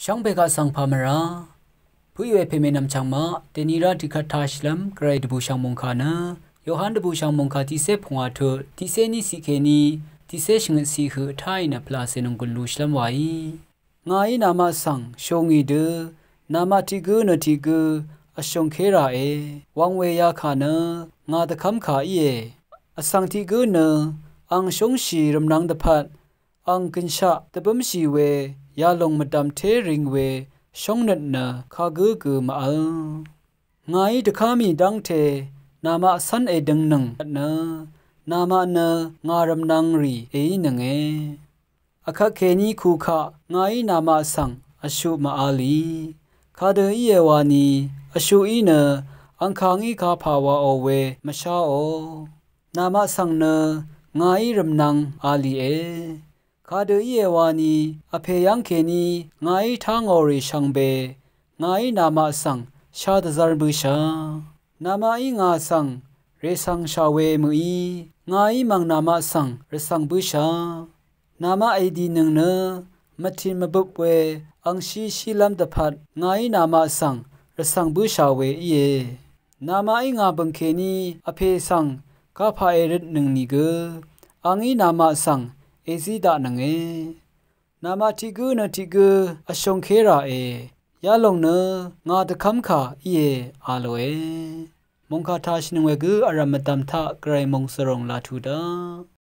ช่องเบกาสังพามราผู้อยู่เอเพเมนำช่างมาเตนีราดิคัททัชลัมไกรดบูช่างมงคานะโยฮันดบูช่างมงคาที่เซพงาเถที่เซนิสิเคนีที่เซชงสีหือไทยนะพลาเซนงกุลลูชลัมไว้งายนามาสังชงอีเดนามาติกูนติกูอชงเคราเอวังเวียขานะงาตะคำขาเออสังติกูนะอังชงชีรำนังตะพัดอังกินชะตะบมชีเวยาลงมาดำเทริงเวช่องนัดนะข้ากูมาไงตะข้ามีดังเทนามาสันเอดังนังนะนามานะงารำนังรีเอนังเออาคาเคนีคูข้าไงนามาสังอชุมาอาลีข้าเดอีเอวานีอชุอีนะอังคางอีข้าภาวะโอเวมาชาโอนามาสังนะไงรำนังอาลีเอข้าเดอีเอวานีอเพยังเคนีไงทางอริชังเบไงนามาสังชาดซาร์บุชานามาอีงาสังเรสังชาเวมุอีไงมังนามาสังเรสังบุชานามาไอดีนึงเนมัทิมบุบเวอังชีลัมตะพัดไงนามาสังเรสังบุชาเวอีเอนามาอีงาบังเคนีอเพสังกาพาเอริดนึงนิเกอังอีนามาสังเอซิดานังเอนามาติกูนติกูอชงเคราเอยาลงเนงาตะคำขาเออาโลเอมงคาทาชนงเวกูอารามตัมทะไกรมงสรงลาทูดา